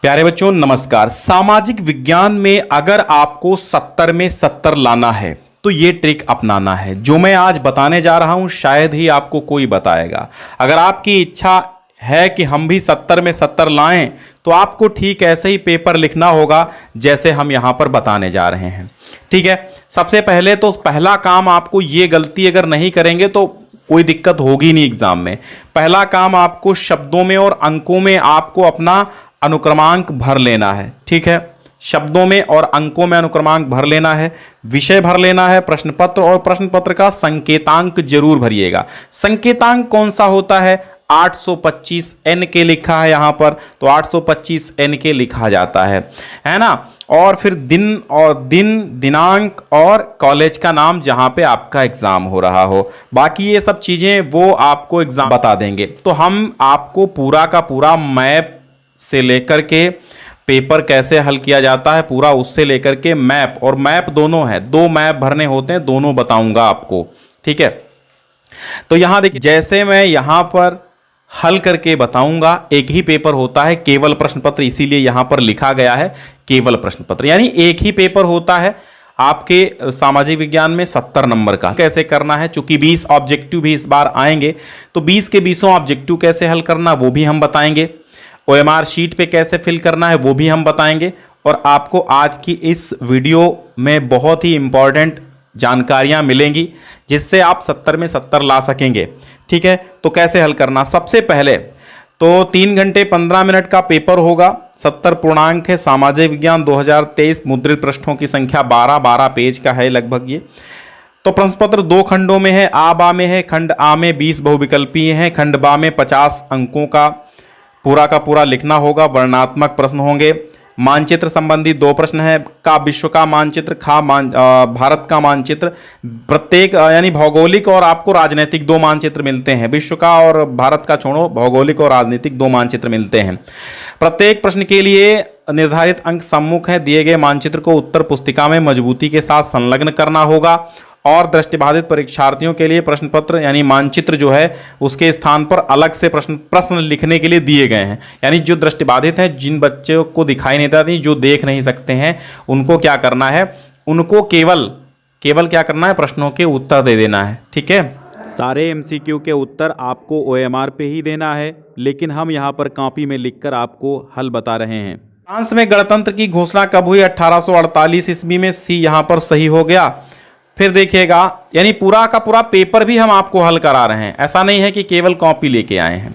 प्यारे बच्चों नमस्कार। सामाजिक विज्ञान में अगर आपको 70 में 70 लाना है तो ये ट्रिक अपनाना है। जो मैं आज बताने जा रहा हूं शायद ही आपको कोई बताएगा। अगर आपकी इच्छा है कि हम भी 70 में 70 लाएं तो आपको ठीक ऐसे ही पेपर लिखना होगा जैसे हम यहां पर बताने जा रहे हैं। ठीक है, सबसे पहले तो पहला काम, आपको ये गलती अगर नहीं करेंगे तो कोई दिक्कत होगी नहीं एग्जाम में। पहला काम, आपको शब्दों में और अंकों में आपको अपना अनुक्रमांक भर लेना है। ठीक है, शब्दों में और अंकों में अनुक्रमांक भर लेना है, विषय भर लेना है, प्रश्न पत्र और प्रश्न पत्र का संकेतांक जरूर भरिएगा। संकेतांक कौन सा होता है? 825 एन के लिखा है यहां पर, तो 825 एन के लिखा जाता है ना। और फिर दिनांक और कॉलेज का नाम जहां पे आपका एग्जाम हो रहा हो। बाकी ये सब चीजें वो आपको एग्जाम बता देंगे। तो हम आपको पूरा का पूरा मैप से लेकर के पेपर कैसे हल किया जाता है पूरा, उससे लेकर के मैप, और मैप दोनों है, 2 मैप भरने होते हैं, दोनों बताऊंगा आपको। ठीक है, तो यहां देखिए, जैसे मैं यहां पर हल करके बताऊंगा, एक ही पेपर होता है, केवल प्रश्न पत्र, इसीलिए यहां पर लिखा गया है केवल प्रश्न पत्र, यानी एक ही पेपर होता है आपके सामाजिक विज्ञान में 70 नंबर का। कैसे करना है, चूंकि 20 ऑब्जेक्टिव भी इस बार आएंगे, तो 20 के 20 ऑब्जेक्टिव कैसे हल करना वो भी हम बताएंगे। OMR शीट पे कैसे फिल करना है वो भी हम बताएंगे। और आपको आज की इस वीडियो में बहुत ही इंपॉर्टेंट जानकारियां मिलेंगी जिससे आप 70 में 70 ला सकेंगे। ठीक है, तो कैसे हल करना, सबसे पहले तो 3 घंटे 15 मिनट का पेपर होगा। 70 पूर्णांक है। सामाजिक विज्ञान 2023, मुद्रित पृष्ठों की संख्या 12 पेज का है लगभग ये। तो प्रश्न पत्र 2 खंडों में है, आ बा में है। खंड आ में 20 बहुविकल्पीय हैं, खंड बा में 50 अंकों का पूरा का पूरा लिखना होगा। वर्णनात्मक प्रश्न होंगे। मानचित्र संबंधी 2 प्रश्न है, का विश्व का मानचित्र, भारत का मानचित्र। प्रत्येक यानी भौगोलिक और आपको राजनीतिक 2 मानचित्र मिलते हैं। विश्व का और भारत का छोड़ो, भौगोलिक और राजनीतिक 2 मानचित्र मिलते हैं। प्रत्येक प्रश्न के लिए निर्धारित अंक सम्मुख है। दिए गए मानचित्र को उत्तर पुस्तिका में मजबूती के साथ संलग्न करना होगा। और दृष्टिबाधित परीक्षार्थियों के लिए प्रश्न पत्र यानी मानचित्र जो है उसके स्थान पर अलग से प्रश्न लिखने के लिए दिए गए हैं। यानी जो दृष्टिबाधित हैं, जिन बच्चों को दिखाई नहीं देता, जो देख नहीं सकते हैं, उनको क्या करना है, उनको केवल क्या करना है, प्रश्नों के उत्तर दे देना है। ठीक है, सारे MCQ के उत्तर आपको OMR पे ही देना है, लेकिन हम यहाँ पर कॉपी में लिखकर आपको हल बता रहे हैं। फ्रांस में गणतंत्र की घोषणा कब हुई? 1848 ईस्वी में। सी यहाँ पर सही हो गया। फिर देखिएगा, यानी पूरा का पूरा पेपर भी हम आपको हल करा रहे हैं, ऐसा नहीं है कि केवल कॉपी लेके आए हैं,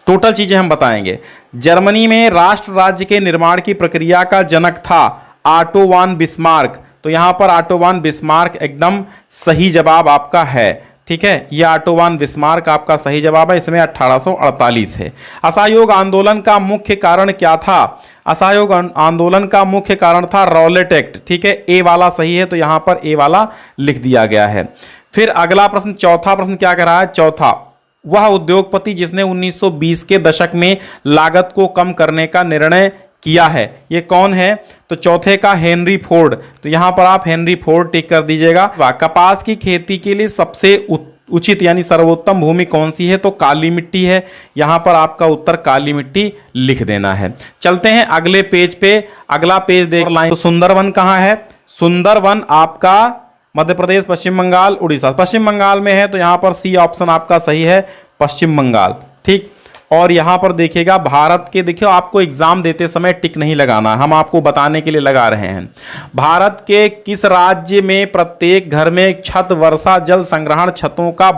टोटल चीजें हम बताएंगे। जर्मनी में राष्ट्र राज्य के निर्माण की प्रक्रिया का जनक था ऑटो वॉन बिस्मार्क। तो यहां पर ऑटो वॉन बिस्मार्क एकदम सही जवाब आपका है। ठीक है, ये ऑटो वॉन बिस्मार्क आपका सही जवाब है। इसमें 1848 है। असहयोग आंदोलन का मुख्य कारण क्या था? असहयोग आंदोलन का मुख्य कारण था रॉलेट एक्ट। ठीक है, ए वाला सही है, तो यहां पर ए वाला लिख दिया गया है। फिर अगला प्रश्न, चौथा प्रश्न क्या कह रहा है? चौथा, वह उद्योगपति जिसने 1920 के दशक में लागत को कम करने का निर्णय किया है, ये कौन है? तो चौथे का हेनरी फोर्ड। तो यहां पर आप हेनरी फोर्ड टिक कर दीजिएगा। कपास की खेती के लिए सबसे उचित यानी सर्वोत्तम भूमि कौन सी है? तो काली मिट्टी है। यहां पर आपका उत्तर काली मिट्टी लिख देना है। चलते हैं अगले पेज पे। अगला पेज देख लाइन, तो सुंदरवन कहां है? सुंदरवन आपका मध्य प्रदेश, पश्चिम बंगाल, उड़ीसा। पश्चिम बंगाल में है, तो यहां पर सी ऑप्शन आपका सही है, पश्चिम बंगाल। ठीक, और यहां पर देखिएगा भारत के, देखियो आपको एग्जाम देते समय टिक नहीं लगाना, हम आपको बताने के लिए लगा रहे हैं। भारत के किस राज्य में प्रत्येक घर में छत वर्षा जल संग्रहण छतों का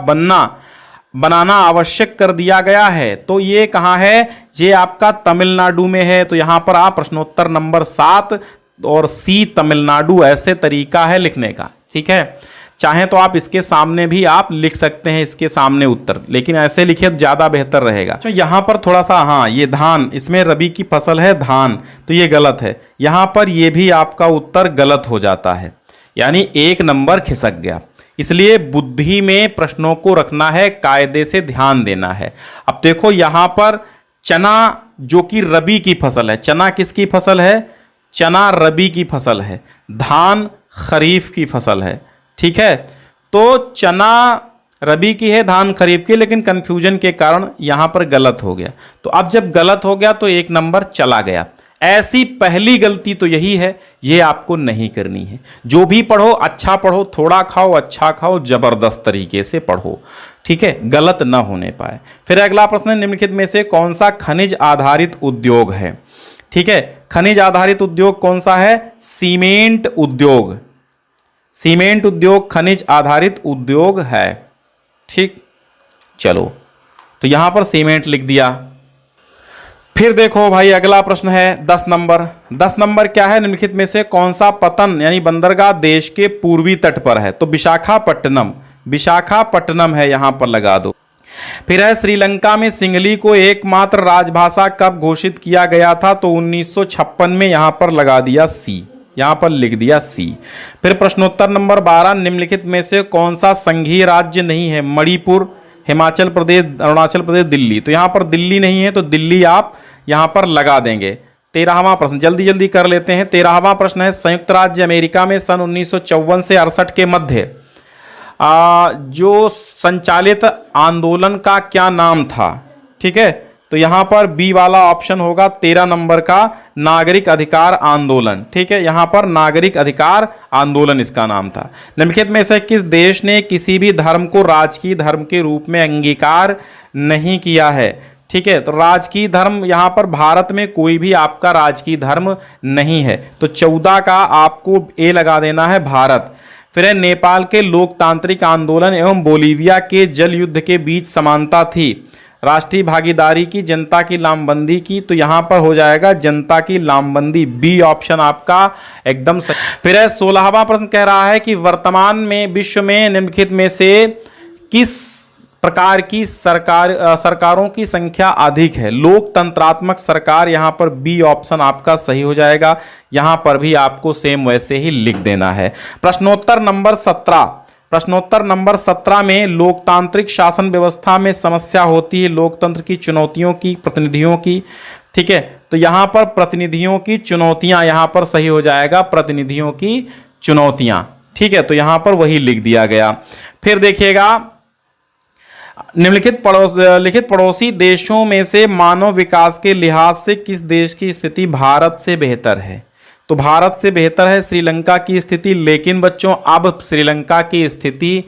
बनाना आवश्यक कर दिया गया है? तो ये कहां है? ये आपका तमिलनाडु में है। तो यहां पर आप प्रश्नोत्तर नंबर 7 और सी तमिलनाडु ऐसे तरीका है लिखने का। ठीक है, चाहे तो आप इसके सामने भी आप लिख सकते हैं, इसके सामने उत्तर, लेकिन ऐसे लिखे तो ज्यादा बेहतर रहेगा। तो यहां पर थोड़ा सा, हाँ, ये धान, इसमें रबी की फसल है धान, तो ये गलत है। यहां पर ये भी आपका उत्तर गलत हो जाता है, यानी 1 नंबर खिसक गया। इसलिए बुद्धि में प्रश्नों को रखना है, कायदे से ध्यान देना है। अब देखो यहां पर चना जो कि रबी की फसल है, चना किसकी फसल है? चना रबी की फसल है। धान खरीफ की फसल है। ठीक है, तो चना रबी की है, धान खरीफ की, लेकिन कंफ्यूजन के कारण यहां पर गलत हो गया। तो अब जब गलत हो गया तो 1 नंबर चला गया। ऐसी पहली गलती तो यही है, ये आपको नहीं करनी है। जो भी पढ़ो अच्छा पढ़ो, थोड़ा खाओ अच्छा खाओ, जबरदस्त तरीके से पढ़ो, ठीक है, गलत ना होने पाए। फिर अगला प्रश्न है, निम्नलिखित में से कौन सा खनिज आधारित उद्योग है? ठीक है, खनिज आधारित उद्योग कौन सा है? सीमेंट उद्योग। सीमेंट उद्योग खनिज आधारित उद्योग है। ठीक, चलो तो यहां पर सीमेंट लिख दिया। फिर देखो भाई अगला प्रश्न है 10 नंबर। 10 नंबर क्या है? निम्नलिखित में से कौन सा पतन यानी बंदरगाह देश के पूर्वी तट पर है? तो विशाखापट्टनम, विशाखापट्टनम है, यहां पर लगा दो। फिर है श्रीलंका में सिंहली को एकमात्र राजभाषा कब घोषित किया गया था? तो 1956 में, यहां पर लगा दिया सी, यहां पर लिख दिया सी। फिर प्रश्नोत्तर नंबर 12, निम्नलिखित में से कौन सा संघीय राज्य नहीं है? मणिपुर, हिमाचल प्रदेश, अरुणाचल प्रदेश, दिल्ली। तो यहां पर दिल्ली नहीं है, तो दिल्ली आप यहां पर लगा देंगे। 13वां प्रश्न जल्दी जल्दी कर लेते हैं। 13वां प्रश्न है, संयुक्त राज्य अमेरिका में सन 1954 से 68 के मध्य जो संचालित आंदोलन का क्या नाम था? ठीक है, तो यहां पर बी वाला ऑप्शन होगा 13 नंबर का, नागरिक अधिकार आंदोलन। ठीक है, यहां पर नागरिक अधिकार आंदोलन इसका नाम था। निम्नलिखित में से किस देश ने किसी भी धर्म को राजकीय धर्म के रूप में अंगीकार नहीं किया है? ठीक है, तो राजकीय धर्म यहां पर भारत में कोई भी आपका राजकीय धर्म नहीं है, तो 14 का आपको ए लगा देना है, भारत। फिर है, नेपाल के लोकतांत्रिक आंदोलन एवं बोलीविया के जल युद्ध के बीच समानता थी? राष्ट्रीय भागीदारी की, जनता की लामबंदी की। तो यहां पर हो जाएगा जनता की लामबंदी, बी ऑप्शन आपका एकदम सही। फिर है 16वां प्रश्न कह रहा है कि वर्तमान में विश्व में निम्नलिखित में से किस प्रकार की सरकारों की संख्या अधिक है? लोकतंत्रात्मक सरकार, यहां पर बी ऑप्शन आपका सही हो जाएगा। यहां पर भी आपको सेम वैसे ही लिख देना है। प्रश्नोत्तर नंबर 17, प्रश्नोत्तर नंबर 17 में लोकतांत्रिक शासन व्यवस्था में समस्या होती है लोकतंत्र की चुनौतियों की, प्रतिनिधियों की। ठीक है, तो यहां पर प्रतिनिधियों की चुनौतियां, यहां पर सही हो जाएगा प्रतिनिधियों की चुनौतियां। ठीक है, तो यहां पर वही लिख दिया गया। फिर देखिएगा, निम्नलिखित पड़ोसी देशों में से मानव विकास के लिहाज से किस देश की स्थिति भारत से बेहतर है? तो भारत से बेहतर है श्रीलंका की स्थिति, लेकिन बच्चों अब श्रीलंका की स्थिति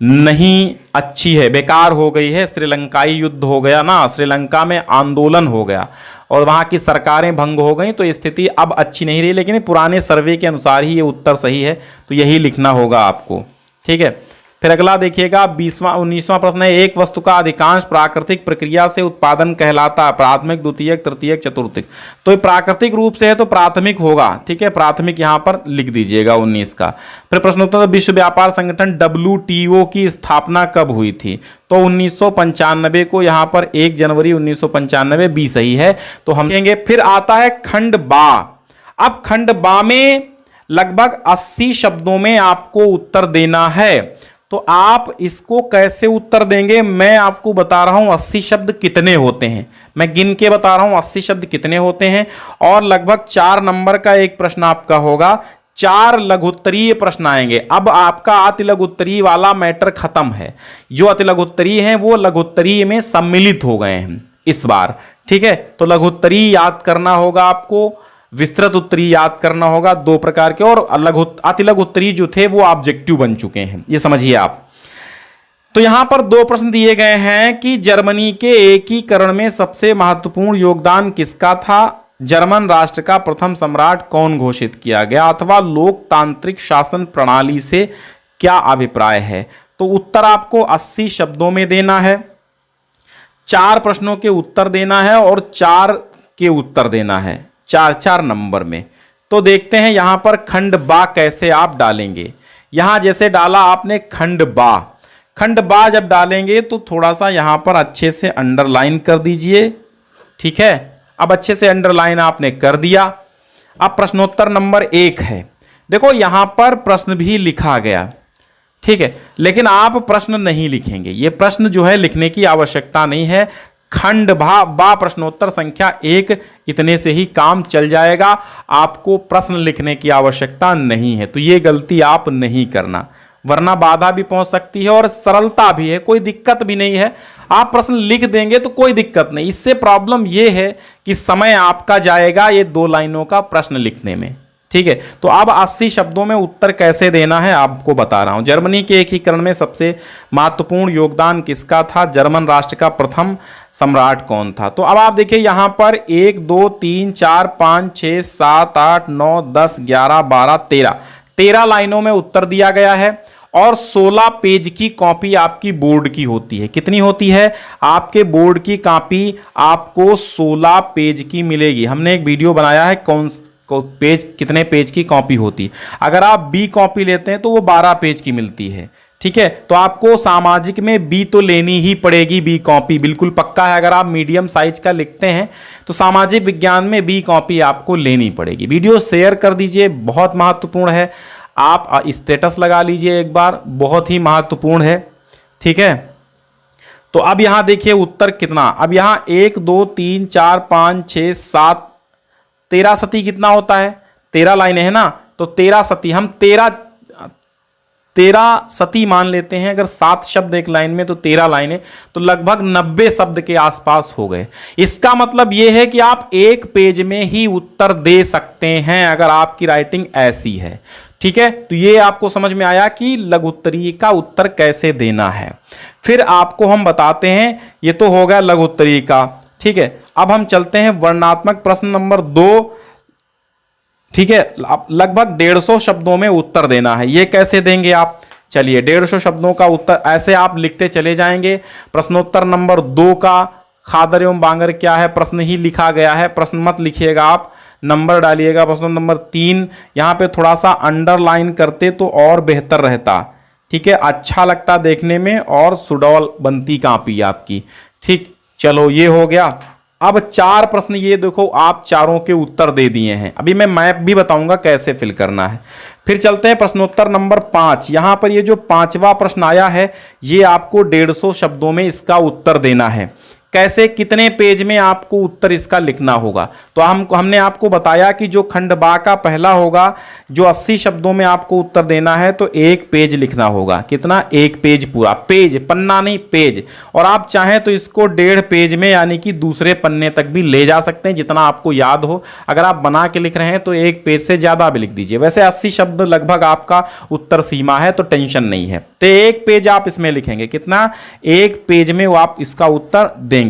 नहीं अच्छी है, बेकार हो गई है। श्रीलंकाई युद्ध हो गया ना, श्रीलंका में आंदोलन हो गया और वहां की सरकारें भंग हो गई, तो स्थिति अब अच्छी नहीं रही। लेकिन पुराने सर्वे के अनुसार ही ये उत्तर सही है, तो यही लिखना होगा आपको। ठीक है, फिर अगला देखिएगा 19वां प्रश्न है, एक वस्तु का अधिकांश प्राकृतिक प्रक्रिया से उत्पादन कहलाता है? प्राथमिक, द्वितीयक, तृतीयक, चतुर्थक। तो ये प्राकृतिक रूप से है तो प्राथमिक होगा। ठीक है, प्राथमिक यहां पर लिख दीजिएगा 19 का। फिर प्रश्नोत्तर, विश्व व्यापार संगठन WTO की स्थापना कब हुई थी? तो 1995 को, यहां पर 1 जनवरी 1995, बी सही है, तो हम कहेंगे। फिर आता है खंड बा। अब खंड बा में लगभग 80 शब्दों में आपको उत्तर देना है, तो आप इसको कैसे उत्तर देंगे मैं आपको बता रहा हूं। 80 शब्द कितने होते हैं मैं गिन के बता रहा हूं, 80 शब्द कितने होते हैं। और लगभग 4 नंबर का एक प्रश्न आपका होगा, 4 लघुत्तरीय प्रश्न आएंगे। अब आपका अति लघुत्तरीय वाला मैटर खत्म है, जो अति लघुत्तरीय हैं वो लघुत्तरीय में सम्मिलित हो गए हैं इस बार। ठीक है, तो लघुत्तरीय याद करना होगा आपको, विस्तृत उत्तरीय याद करना होगा, 2 प्रकार के, और अति लघु उत्तरीय जो थे वो ऑब्जेक्टिव बन चुके हैं, ये समझिए आप। तो यहां पर 2 प्रश्न दिए गए हैं कि जर्मनी के एकीकरण में सबसे महत्वपूर्ण योगदान किसका था? जर्मन राष्ट्र का प्रथम सम्राट कौन घोषित किया गया? अथवा लोकतांत्रिक शासन प्रणाली से क्या अभिप्राय है? तो उत्तर आपको 80 शब्दों में देना है, 4 प्रश्नों के उत्तर देना है और 4 के उत्तर देना है, 4 नंबर में। तो देखते हैं यहां पर खंड बा कैसे आप डालेंगे। यहां जैसे डाला आपने खंड बा, खंड बा जब डालेंगे तो थोड़ा सा यहां पर अच्छे से अंडरलाइन कर दीजिए। ठीक है, अब अच्छे से अंडरलाइन आपने कर दिया। अब प्रश्नोत्तर नंबर 1 है, देखो यहां पर प्रश्न भी लिखा गया। ठीक है, लेकिन आप प्रश्न नहीं लिखेंगे, ये प्रश्न जो है लिखने की आवश्यकता नहीं है। खंड बा प्रश्नोत्तर संख्या 1, इतने से ही काम चल जाएगा, आपको प्रश्न लिखने की आवश्यकता नहीं है। तो ये गलती आप नहीं करना, वरना बाधा भी पहुंच सकती है और सरलता भी है, कोई दिक्कत भी नहीं है। आप प्रश्न लिख देंगे तो कोई दिक्कत नहीं। इससे प्रॉब्लम यह है कि समय आपका जाएगा ये 2 लाइनों का प्रश्न लिखने में, ठीक है। तो अब 80 शब्दों में उत्तर कैसे देना है आपको बता रहा हूं। जर्मनी के एकीकरण में सबसे महत्वपूर्ण योगदान किसका था? जर्मन राष्ट्र का प्रथम सम्राट कौन था? तो अब आप देखिए यहां पर 1 2 3 4 5 6 7 8 9 10 11 12 13 लाइनों में उत्तर दिया गया है और 16 पेज की कॉपी आपकी बोर्ड की होती है। कितनी होती है? आपके बोर्ड की कॉपी आपको 16 पेज की मिलेगी। हमने एक वीडियो बनाया है कौन पेज कितने पेज की कॉपी होती। अगर आप बी कॉपी लेते हैं तो वो 12 पेज की मिलती है, ठीक है। तो आपको सामाजिक में बी तो लेनी ही पड़ेगी, बी कॉपी बिल्कुल पक्का है। अगर आप मीडियम साइज का लिखते हैं तो सामाजिक विज्ञान में बी कॉपी आपको लेनी पड़ेगी। वीडियो शेयर कर दीजिए, बहुत महत्वपूर्ण है। आप स्टेटस लगा लीजिए एक बार, बहुत ही महत्वपूर्ण है, ठीक है। तो अब यहां देखिए उत्तर कितना। अब यहां 1 2 3 4 5 6 7 13 सती कितना होता है? 13 लाइनें है ना, तो 13 सती हम 13 सती मान लेते हैं। अगर 7 शब्द एक लाइन में तो 13 लाइनें, तो लगभग 90 शब्द के आसपास हो गए। इसका मतलब यह है कि आप एक पेज में ही उत्तर दे सकते हैं अगर आपकी राइटिंग ऐसी है, ठीक है। तो ये आपको समझ में आया कि लघुत्तरीय का उत्तर कैसे देना है। फिर आपको हम बताते हैं, ये तो हो गया लघुत्तरीय का, ठीक है। अब हम चलते हैं वर्णनात्मक प्रश्न नंबर 2, ठीक है। लगभग 150 शब्दों में उत्तर देना है। ये कैसे देंगे आप? चलिए 150 शब्दों का उत्तर ऐसे आप लिखते चले जाएंगे। प्रश्नोत्तर नंबर 2 का खादर एवं बांगर क्या है प्रश्न ही लिखा गया है, प्रश्न मत लिखिएगा, आप नंबर डालिएगा। प्रश्न नंबर 3 यहां पे थोड़ा सा अंडरलाइन करते तो और बेहतर रहता, ठीक है, अच्छा लगता देखने में और सुडौल बनती कॉपी आपकी, ठीक। चलो ये हो गया। अब 4 प्रश्न ये देखो आप चारों के उत्तर दे दिए हैं। अभी मैं मैप भी बताऊंगा कैसे फिल करना है। फिर चलते हैं प्रश्नोत्तर नंबर 5। यहां पर ये जो 5वां प्रश्न आया है ये आपको 150 शब्दों में इसका उत्तर देना है। कैसे, कितने पेज में आपको उत्तर इसका लिखना होगा? तो हमने आपको बताया कि जो खंड बा का पहला होगा, जो 80 शब्दों में आपको उत्तर देना है, तो 1 पेज लिखना होगा। कितना? 1 पेज पूरा, पेज पन्ना नहीं पेज। और आप चाहें तो इसको 1.5 पेज में यानी कि दूसरे पन्ने तक भी ले जा सकते हैं, जितना आपको याद हो। अगर आप बना के लिख रहे हैं तो 1 पेज से ज्यादा भी लिख दीजिए। वैसे 80 शब्द लगभग आपका उत्तर सीमा है, तो टेंशन नहीं है। तो 1 पेज आप इसमें लिखेंगे। कितना? 1 पेज में वो आप इसका उत्तर देंगे।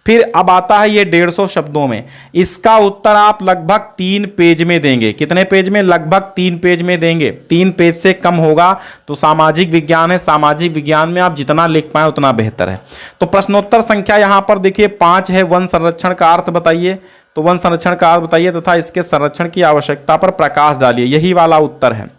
फिर अब आता है ये 150 शब्दों में, इसका उत्तर आप लगभग 3 पेज में देंगे। कितने पेज में? लगभग 3 पेज में देंगे। 3 पेज से कम होगा तो सामाजिक विज्ञान है, सामाजिक विज्ञान में आप जितना लिख पाए उतना बेहतर है। तो प्रश्नोत्तर संख्या यहां पर देखिए 5 है। वन संरक्षण का अर्थ बताइए, तो वन संरक्षण का अर्थ बताइए तथा इसके संरक्षण की आवश्यकता पर प्रकाश डालिए, यही वाला उत्तर है।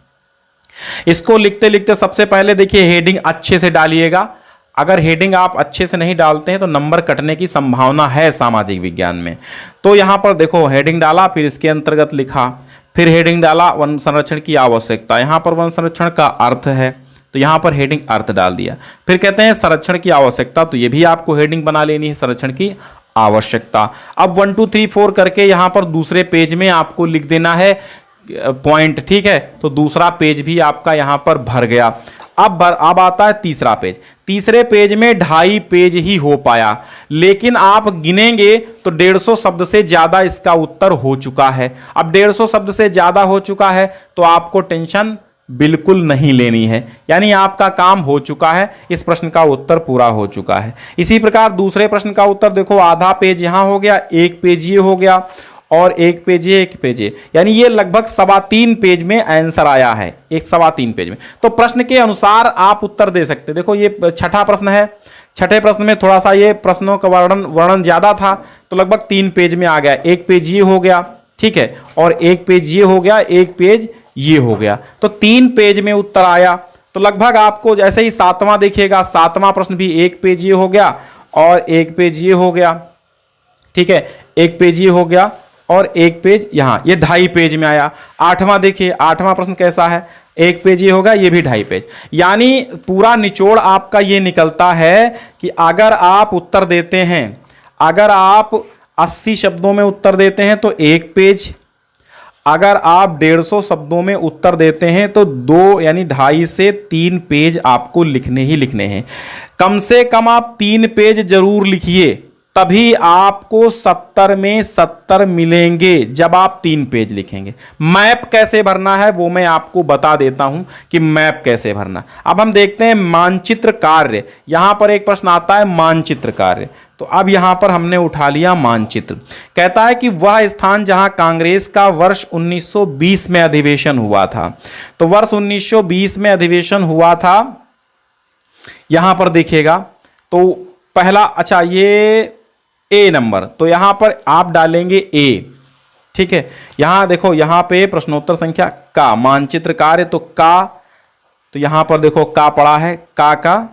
इसको लिखते लिखते सबसे पहले देखिए हेडिंग अच्छे से डालिएगा। अगर हेडिंग आप अच्छे से नहीं डालते हैं तो नंबर कटने की संभावना है सामाजिक विज्ञान में। तो यहां पर देखो हेडिंग डाला, फिर इसके अंतर्गत लिखा, फिर हेडिंग डाला वन संरक्षण की आवश्यकता। यहां पर वन संरक्षण का अर्थ है तो यहां पर हेडिंग अर्थ डाल दिया। फिर कहते हैं संरक्षण की आवश्यकता, तो ये भी आपको हेडिंग बना लेनी है, संरक्षण की आवश्यकता। अब 1 2 3 4 करके यहां पर दूसरे पेज में आपको लिख देना है पॉइंट, ठीक है। तो दूसरा पेज भी आपका यहां पर भर गया। अब आता है तीसरा पेज। तीसरे पेज में 2.5 पेज ही हो पाया, लेकिन आप गिनेंगे तो 150 शब्द से ज्यादा इसका उत्तर हो चुका है। अब 150 शब्द से ज्यादा हो चुका है तो आपको टेंशन बिल्कुल नहीं लेनी है, यानी आपका काम हो चुका है, इस प्रश्न का उत्तर पूरा हो चुका है। इसी प्रकार दूसरे प्रश्न का उत्तर देखो, आधा पेज यहां हो गया, 1 पेज ये हो गया और 1 पेज ये, 1 पेज ये, यानी ये लगभग 3.25 पेज में आंसर आया है, 3.25 पेज में। तो प्रश्न के अनुसार आप उत्तर दे सकते। देखो ये 6ठा प्रश्न है, 6ठे प्रश्न में थोड़ा सा ये प्रश्नों का वर्णन ज्यादा था तो लगभग 3 पेज में आ गया। 1 पेज ये हो गया, ठीक है, और 1 पेज ये हो गया, 1 पेज ये हो गया, तो 3 पेज में उत्तर आया। तो लगभग आपको जैसे ही 7वां देखिएगा, 7वां प्रश्न भी 1 पेज ये हो गया और 1 पेज ये हो गया, ठीक है, 1 पेज ये हो गया और 1 पेज यहां, ये 2.5 पेज में आया। 8वां देखिए, 8वां प्रश्न कैसा है, 1 पेज ये होगा, ये भी 2.5 पेज। यानी पूरा निचोड़ आपका ये निकलता है कि अगर आप उत्तर देते हैं, अगर आप 80 शब्दों में उत्तर देते हैं तो 1 पेज, अगर आप 150 शब्दों में उत्तर देते हैं तो 2 यानी 2.5 से 3 पेज आपको लिखने ही लिखने हैं। कम से कम आप 3 पेज जरूर लिखिए, तभी आपको 70 में 70 मिलेंगे जब आप 3 पेज लिखेंगे। मैप कैसे भरना है वो मैं आपको बता देता हूं कि मैप कैसे भरना। अब हम देखते हैं मानचित्र कार्य। यहां पर एक प्रश्न आता है मानचित्र कार्य, तो अब यहां पर हमने उठा लिया मानचित्र। कहता है कि वह स्थान जहां कांग्रेस का वर्ष 1920 में अधिवेशन हुआ था। तो वर्ष 1920 में अधिवेशन हुआ था, यहां पर देखिएगा तो पहला, अच्छा ये ए नंबर, तो यहां पर आप डालेंगे ए, ठीक है। यहां देखो, यहां पे प्रश्नोत्तर संख्या का मानचित्र कार्य, तो का, तो यहां पर देखो का पड़ा है, का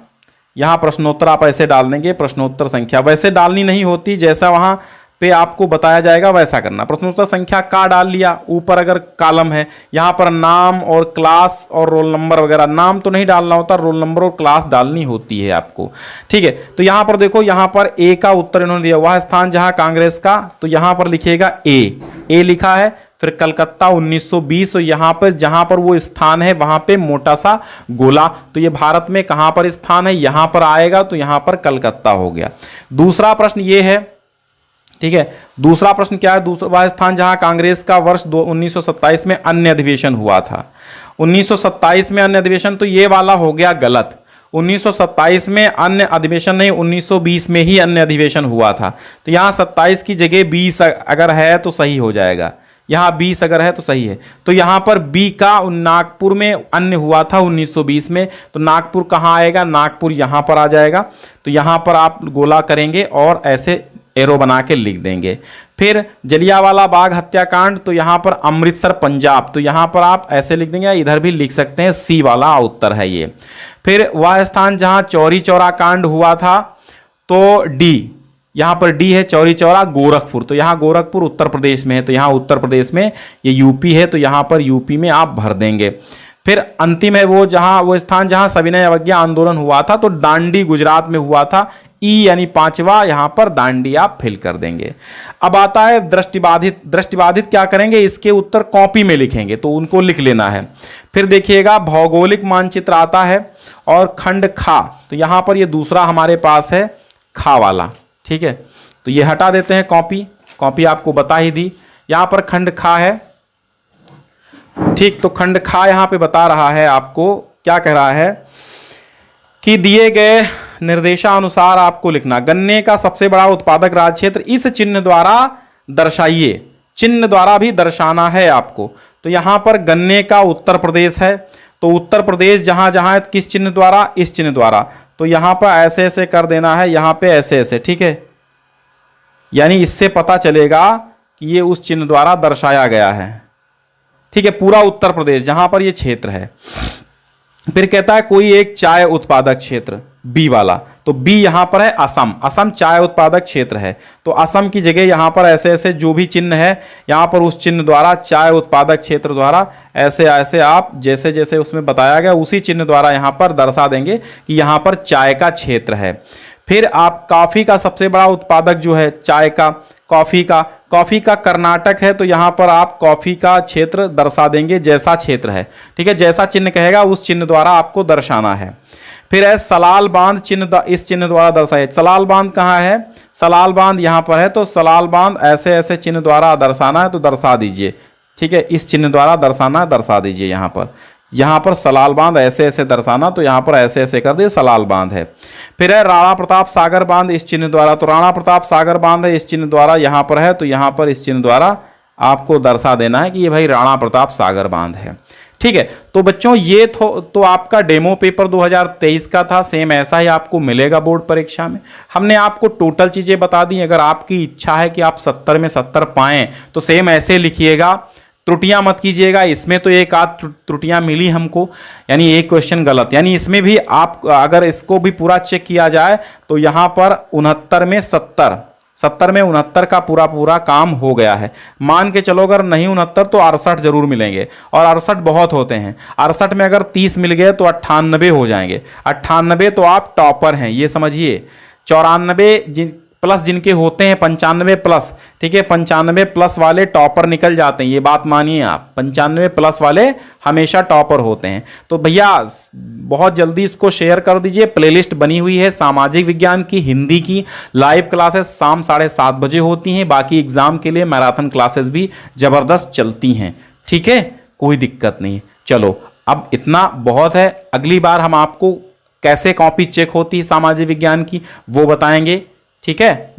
यहां प्रश्नोत्तर आप ऐसे डाल देंगे, प्रश्नोत्तर संख्या वैसे डालनी नहीं होती, जैसा वहां पे आपको बताया जाएगा वैसा करना। प्रश्नोत्तर संख्या का डाल लिया, ऊपर अगर कॉलम है यहां पर नाम और क्लास और रोल नंबर वगैरह, नाम तो नहीं डालना होता, रोल नंबर और क्लास डालनी होती है आपको, ठीक है। तो यहां पर देखो, यहां पर ए का उत्तर इन्होंने दिया, वह स्थान जहां कांग्रेस का, तो यहां पर लिखिएगा ए लिखा है, फिर कलकत्ता 1920, और यहां पर जहां पर वो स्थान है वहां पे मोटा सा गोला, तो ये भारत में कहां पर स्थान है, यहां पर आएगा, तो यहां पर कलकत्ता हो गया। दूसरा प्रश्न ये है, ठीक है। दूसरा प्रश्न क्या है, दूसरा वह स्थान जहां कांग्रेस का वर्ष 1927 में अन्य अधिवेशन हुआ था। 1927 में अन्य अधिवेशन, तो ये वाला हो गया गलत। 1927 में अन्य अधिवेशन नहीं, 1920 में ही अन्य अधिवेशन हुआ था। तो यहां 27 की जगह 20 अगर है तो सही हो जाएगा, यहां 20 अगर है तो सही है। तो यहां पर बी का नागपुर में अन्य हुआ था 1920 में, तो नागपुर कहां आएगा, नागपुर यहां पर आ जाएगा। तो यहां पर आप गोला करेंगे और ऐसे एरो बना के लिख देंगे। फिर जलियांवाला बाग हत्याकांड, तो यहां पर अमृतसर पंजाब, तो यहां पर आप ऐसे लिख देंगे, इधर भी लिख सकते हैं, सी वाला उत्तर है ये। फिर वह स्थान जहां चौरी चौरा कांड हुआ था, तो डी, यहां पर डी है, चौरी चौरा गोरखपुर, तो यहां गोरखपुर उत्तर प्रदेश में है, तो यहां उत्तर प्रदेश में, ये यूपी है, तो यहां पर यूपी में आप भर देंगे। फिर अंतिम है वो स्थान जहां सविनय अवज्ञा आंदोलन हुआ था, तो दांडी गुजरात में हुआ था, ई यानी 5वां, यहां पर दांडी आप फिल कर देंगे। अब आता है दृष्टिबाधित। दृष्टिबाधित क्या करेंगे, इसके उत्तर कॉपी में लिखेंगे, तो उनको लिख लेना है। फिर देखिएगा भौगोलिक मानचित्र आता है और खंड खा, तो यहां पर ये दूसरा हमारे पास है खा वाला, ठीक है। तो ये हटा देते हैं, कॉपी आपको बता ही दी। यहां पर खंड खा है, ठीक, तो खंड खा यहां पे बता रहा है आपको, क्या कह रहा है कि दिए गए निर्देशानुसार आपको लिखना, गन्ने का सबसे बड़ा उत्पादक राज्य क्षेत्र इस चिन्ह द्वारा दर्शाइए। चिन्ह द्वारा भी दर्शाना है आपको। तो यहां पर गन्ने का उत्तर प्रदेश है, तो उत्तर प्रदेश जहां जहां है किस चिन्ह द्वारा, इस चिन्ह द्वारा, तो यहां पर ऐसे ऐसे कर देना है, यहां पे ऐसे ऐसे, ठीक है। यानी इससे पता चलेगा कि ये उस चिन्ह द्वारा दर्शाया गया है, ठीक है, पूरा उत्तर प्रदेश जहां पर ये क्षेत्र है। फिर कहता है कोई एक चाय उत्पादक क्षेत्र, बी वाला, तो बी यहां पर है असम, असम चाय उत्पादक क्षेत्र है, तो असम की जगह यहां पर ऐसे ऐसे जो भी चिन्ह है यहां पर उस चिन्ह द्वारा, चाय उत्पादक क्षेत्र द्वारा ऐसे ऐसे आप जैसे जैसे उसमें बताया गया उसी चिन्ह द्वारा यहां पर दर्शा देंगे कि यहां पर चाय का क्षेत्र है। फिर आप कॉफी का सबसे बड़ा उत्पादक जो है चाय का, कॉफी का कर्नाटक है, तो यहां पर आप कॉफी का क्षेत्र दर्शा देंगे जैसा क्षेत्र है, ठीक है, जैसा चिन्ह कहेगा उस चिन्ह द्वारा आपको दर्शाना है। फिर है सलाल बांध, चिन्ह इस चिन्ह द्वारा दर्शाए। सलाल बांध कहाँ है, सलाल बांध यहां पर है, तो सलाल बांध ऐसे ऐसे चिन्ह द्वारा दर्शाना है, तो दर्शा दीजिए, ठीक है, इस चिन्ह द्वारा दर्शाना है, दर्शा दीजिए। यहां पर सलाल बांध ऐसे ऐसे दर्शाना, तो यहां पर ऐसे ऐसे कर दिए, सलाल बांध है। फिर है राणा प्रताप सागर बांध इस चिन्ह द्वारा, तो राणा प्रताप सागर बांध है इस चिन्ह द्वारा, यहां पर है, तो यहां पर इस चिन्ह द्वारा आपको दर्शा देना है कि ये भाई राणा प्रताप सागर बांध है, ठीक है। तो बच्चों ये तो आपका डेमो पेपर 2023 का था, सेम ऐसा ही आपको मिलेगा बोर्ड परीक्षा में। हमने आपको टोटल चीजें बता दी, अगर आपकी इच्छा है कि आप 70 में 70 पाएं तो सेम ऐसे लिखिएगा, त्रुटियां मत कीजिएगा। इसमें तो एक आध त्रुटियां मिली हमको, यानी एक क्वेश्चन गलत, यानी इसमें भी आप अगर इसको भी पूरा चेक किया जाए तो यहां पर 69 में 70 में 69 का पूरा काम हो गया है। मान के चलो अगर नहीं 69 तो 68 जरूर मिलेंगे, और 68 बहुत होते हैं। 68 में अगर 30 मिल गए तो 98 हो जाएंगे। 98 तो आप टॉपर हैं, ये समझिए। 94 प्लस जिनके होते हैं 95 प्लस, ठीक है, 95 प्लस वाले टॉपर निकल जाते हैं, ये बात मानिए आप, 95 प्लस वाले हमेशा टॉपर होते हैं। तो भैया बहुत जल्दी इसको शेयर कर दीजिए। प्लेलिस्ट बनी हुई है सामाजिक विज्ञान की, हिंदी की लाइव क्लासेस शाम 7:30 बजे होती हैं। बाकी एग्जाम के लिए मैराथन क्लासेस भी जबरदस्त चलती हैं, ठीक है, कोई दिक्कत नहीं। चलो अब इतना बहुत है, अगली बार हम आपको कैसे कॉपी चेक होती है सामाजिक विज्ञान की वो बताएंगे, ठीक है।